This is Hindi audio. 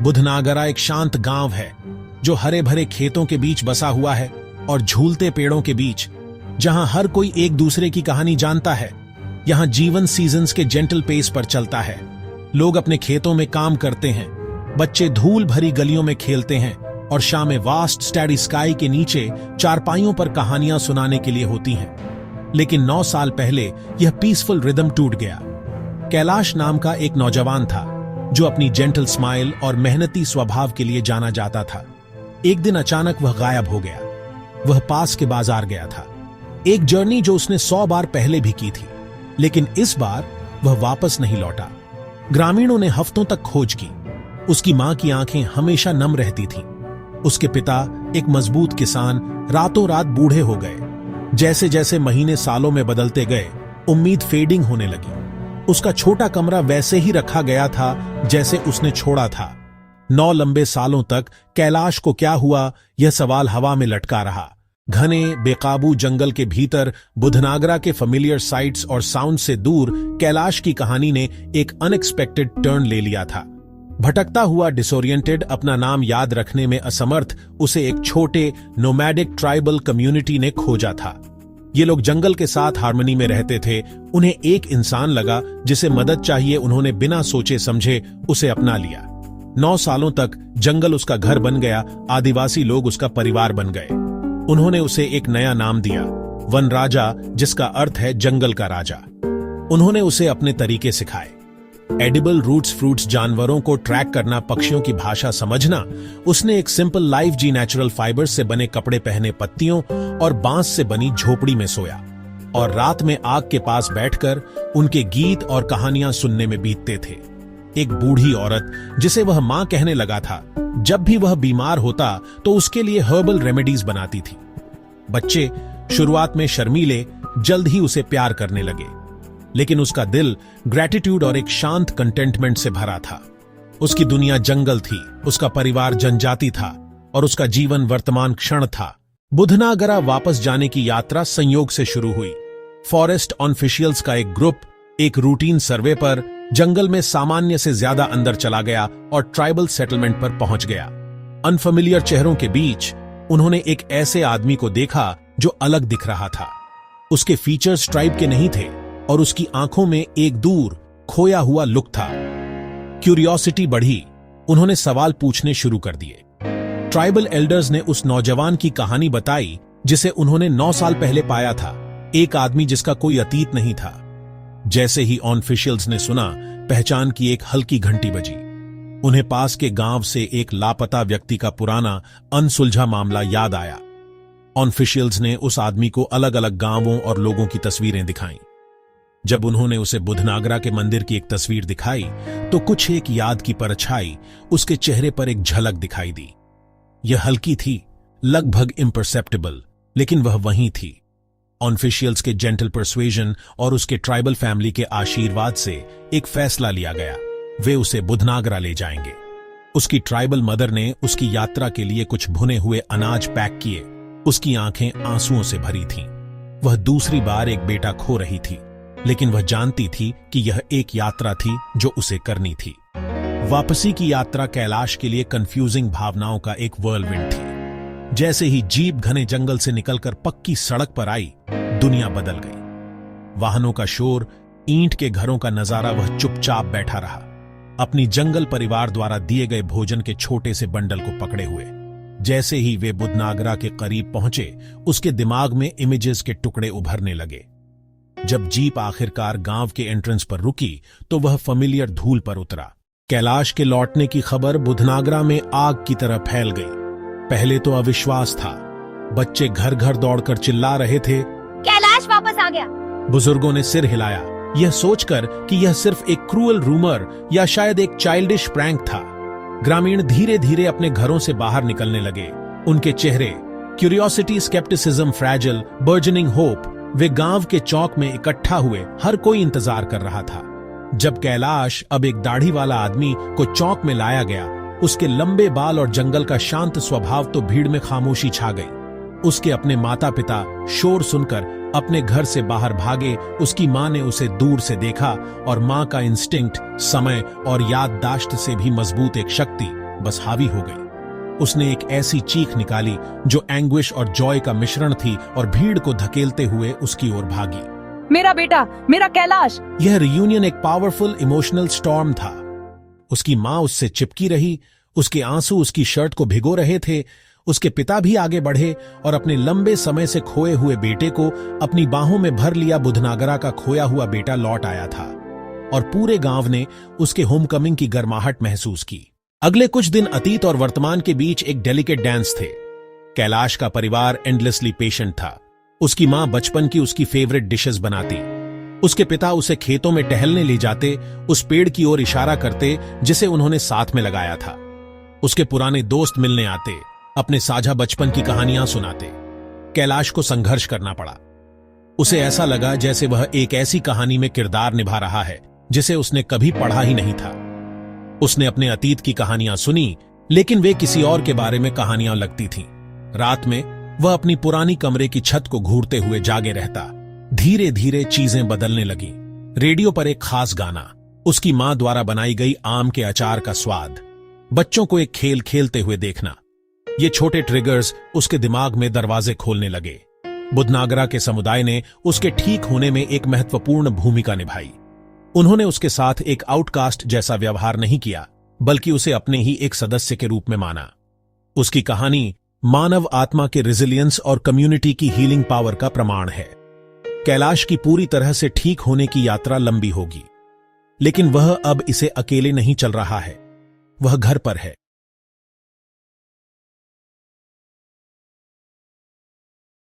बुधनागरा एक शांत गांव है जो हरे भरे खेतों के बीच बसा हुआ है और झूलते पेड़ों के बीच, जहां हर कोई एक दूसरे की कहानी जानता है। यहां जीवन सीजन्स के जेंटल पेस पर चलता है। लोग अपने खेतों में काम करते हैं, बच्चे धूल भरी गलियों में खेलते हैं और शामें वास्ट स्टैडी स्काई के नीचे चारपाइयों पर कहानियां सुनाने के लिए होती हैं। लेकिन 9 साल पहले यह पीसफुल रिदम टूट गया। कैलाश नाम का एक नौजवान था जो अपनी जेंटल स्माइल और मेहनती स्वभाव के लिए जाना जाता था। एक दिन अचानक वह गायब हो गया। वह पास के बाजार गया था, एक जर्नी जो उसने 100 बार पहले भी की थी, लेकिन इस बार वह वापस नहीं लौटा। ग्रामीणों ने हफ्तों तक खोज की। उसकी मां की आंखें हमेशा नम रहती थीं। उसके पिता, एक मजबूत किसान, रातों रात बूढ़े हो गए। जैसे जैसे महीने सालों में बदलते गए, उम्मीद फेडिंग होने लगी। उसका छोटा कमरा वैसे ही रखा गया था जैसे उसने छोड़ा था। 9 लंबे सालों तक कैलाश को क्या हुआ, यह सवाल हवा में लटका रहा। घने बेकाबू जंगल के भीतर, बुधनागरा के फेमिलियर साइट्स और साउंड से दूर, कैलाश की कहानी ने एक अनएक्सपेक्टेड टर्न ले लिया था। भटकता हुआ, डिसोरिएंटेड, अपना नाम याद रखने में असमर्थ, उसे एक छोटे नोमैडिक ट्राइबल कम्युनिटी ने खोजा था। ये लोग जंगल के साथ हार्मनी में रहते थे। उन्हें एक इंसान लगा जिसे मदद चाहिए। उन्होंने बिना सोचे समझे उसे अपना लिया। 9 सालों तक जंगल उसका घर बन गया। आदिवासी लोग उसका परिवार बन गए। उन्होंने उसे एक नया नाम दिया, वन राजा, जिसका अर्थ है जंगल का राजा। उन्होंने उसे अपने तरीके सिखाए। एडिबल रूट्स, फ्रूट्स, जानवरों को ट्रैक करना, पक्षियों की भाषा समझना। उसने एक सिंपल लाइफ जी, नेचुरल फाइबर्स से बने कपड़े पहने, पत्तियों और बांस से बनी झोपड़ी में सोया और रात में आग के पास बैठकर उनके गीत और कहानियां सुनने में बीतते थे। एक बूढ़ी औरत, जिसे वह मां कहने लगा था, जब भी वह बीमार होता तो उसके लिए हर्बल रेमेडीज बनाती थी। बच्चे, शुरुआत में शर्मीले, जल्द ही उसे प्यार करने लगे, लेकिन उसका दिल ग्रैटिट्यूड और एक शांत कंटेंटमेंट से भरा था। उसकी दुनिया जंगल थी, उसका परिवार जनजाति था और उसका जीवन वर्तमान क्षण था। बुधनागरा वापस जाने की यात्रा संयोग से शुरू हुई। फॉरेस्ट ऑफिशियल्स का एक ग्रुप एक रूटीन सर्वे पर जंगल में सामान्य से ज्यादा अंदर चला गया और ट्राइबल सेटलमेंट पर पहुंच गया। अनफेमिलियर चेहरों के बीच उन्होंने एक ऐसे आदमी को देखा जो अलग दिख रहा था। उसके फीचर्स ट्राइब के नहीं थे और उसकी आंखों में एक दूर खोया हुआ लुक था। क्यूरियोसिटी बढ़ी। उन्होंने सवाल पूछने शुरू कर दिए। ट्राइबल एल्डर्स ने उस नौजवान की कहानी बताई जिसे उन्होंने 9 साल पहले पाया था, एक आदमी जिसका कोई अतीत नहीं था। जैसे ही ऑफिशियल्स ने सुना, पहचान की एक हल्की घंटी बजी। उन्हें पास के गांव से एक लापता व्यक्ति का पुराना अनसुलझा मामला याद आया। ऑफिशियल्स ने उस आदमी को अलग अलग गांवों और लोगों की तस्वीरें दिखाईं। जब उन्होंने उसे बुधनागरा के मंदिर की एक तस्वीर दिखाई तो कुछ एक याद की परछाई उसके चेहरे पर एक झलक दिखाई दी। यह हल्की थी, लगभग इम्परसेप्टिबल, लेकिन वह वहीं थी। ऑफिशियल्स के जेंटल परसुएजन और उसके ट्राइबल फैमिली के आशीर्वाद से एक फैसला लिया गया, वे उसे बुधनागरा ले जाएंगे। उसकी ट्राइबल मदर ने उसकी यात्रा के लिए कुछ भुने हुए अनाज पैक किए। उसकी आंखें आंसुओं से भरी थीं। वह दूसरी बार एक बेटा खो रही थी, लेकिन वह जानती थी कि यह एक यात्रा थी जो उसे करनी थी। वापसी की यात्रा कैलाश के लिए कंफ्यूजिंग भावनाओं का एक व्हर्लविंड थी। जैसे ही जीप घने जंगल से निकलकर पक्की सड़क पर आई, दुनिया बदल गई। वाहनों का शोर, ईंट के घरों का नजारा, वह चुपचाप बैठा रहा, अपनी जंगल परिवार द्वारा दिए गए भोजन के छोटे से बंडल को पकड़े हुए। जैसे ही वे बुधनागरा के करीब पहुंचे, उसके दिमाग में इमेजेस के टुकड़े उभरने लगे। जब जीप आखिरकार गांव के एंट्रेंस पर रुकी तो वह फेमिलियर धूल पर उतरा। कैलाश के लौटने की खबर बुधनागरा में आग की तरह फैल गई। पहले तो अविश्वास था। बच्चे घर घर दौड़कर चिल्ला रहे थे, कैलाश वापस आ गया। बुजुर्गों ने सिर हिलाया, यह सोचकर कि यह सिर्फ एक क्रूअल रूमर या शायद एक चाइल्डिश प्रैंक था। ग्रामीण धीरे धीरे अपने घरों से बाहर निकलने लगे। उनके चेहरे क्यूरियोसिटी, स्केप्टिसिज्म, फ्रैजिल, बर्जनिंग होप। वे गांव के चौक में इकट्ठा हुए। हर कोई इंतजार कर रहा था। जब कैलाश, अब एक दाढ़ी वाला आदमी, को चौक में लाया गया, उसके लंबे बाल और जंगल का शांत स्वभाव, तो भीड़ में खामोशी छा गई। उसके अपने माता पिता शोर सुनकर अपने घर से बाहर भागे। उसकी मां ने उसे दूर से देखा और मां का इंस्टिंक्ट, समय और याददाश्त से भी मजबूत एक शक्ति, बस हावी हो गई। उसने एक ऐसी चीख निकाली जो एंग्विश और जॉय का मिश्रण थी और भीड़ को धकेलते हुए उसकी ओर भागी। मेरा बेटा, मेरा कैलाश। यह रियूनियन एक पावरफुल इमोशनल स्टॉर्म था। उसकी मां उससे चिपकी रही, उसके आंसू उसकी शर्ट को भिगो रहे थे। उसके पिता भी आगे बढ़े और अपने लंबे समय से खोए हुए बेटे को अपनी बाहों में भर लिया। बुधनागरा का खोया हुआ बेटा लौट आया था और पूरे गांव ने उसके होमकमिंग की गर्माहट महसूस की। अगले कुछ दिन अतीत और वर्तमान के बीच एक डेलिकेट डांस थे। कैलाश का परिवार एंडलेसली पेशेंट था। उसकी मां बचपन की उसकी फेवरेट डिशेस बनाती। उसके पिता उसे खेतों में टहलने ले जाते, उस पेड़ की ओर इशारा करते जिसे उन्होंने साथ में लगाया था। उसके पुराने दोस्त मिलने आते, अपने साझा बचपन की कहानियां सुनाते। कैलाश को संघर्ष करना पड़ा। उसे ऐसा लगा जैसे वह एक ऐसी कहानी में किरदार निभा रहा है जिसे उसने कभी पढ़ा ही नहीं था। उसने अपने अतीत की कहानियां सुनी, लेकिन वे किसी और के बारे में कहानियां लगती थीं। रात में वह अपनी पुरानी कमरे की छत को घूरते हुए जागे रहता। धीरे धीरे चीजें बदलने लगी। रेडियो पर एक खास गाना, उसकी मां द्वारा बनाई गई आम के अचार का स्वाद, बच्चों को एक खेल खेलते हुए देखना, ये छोटे ट्रिगर्स उसके दिमाग में दरवाजे खोलने लगे। बुधनागरा के समुदाय ने उसके ठीक होने में एक महत्वपूर्ण भूमिका निभाई। उन्होंने उसके साथ एक आउटकास्ट जैसा व्यवहार नहीं किया, बल्कि उसे अपने ही एक सदस्य के रूप में माना। उसकी कहानी मानव आत्मा के रेजिलियंस और कम्युनिटी की हीलिंग पावर का प्रमाण है। कैलाश की पूरी तरह से ठीक होने की यात्रा लंबी होगी, लेकिन वह अब इसे अकेले नहीं चल रहा है। वह घर पर है,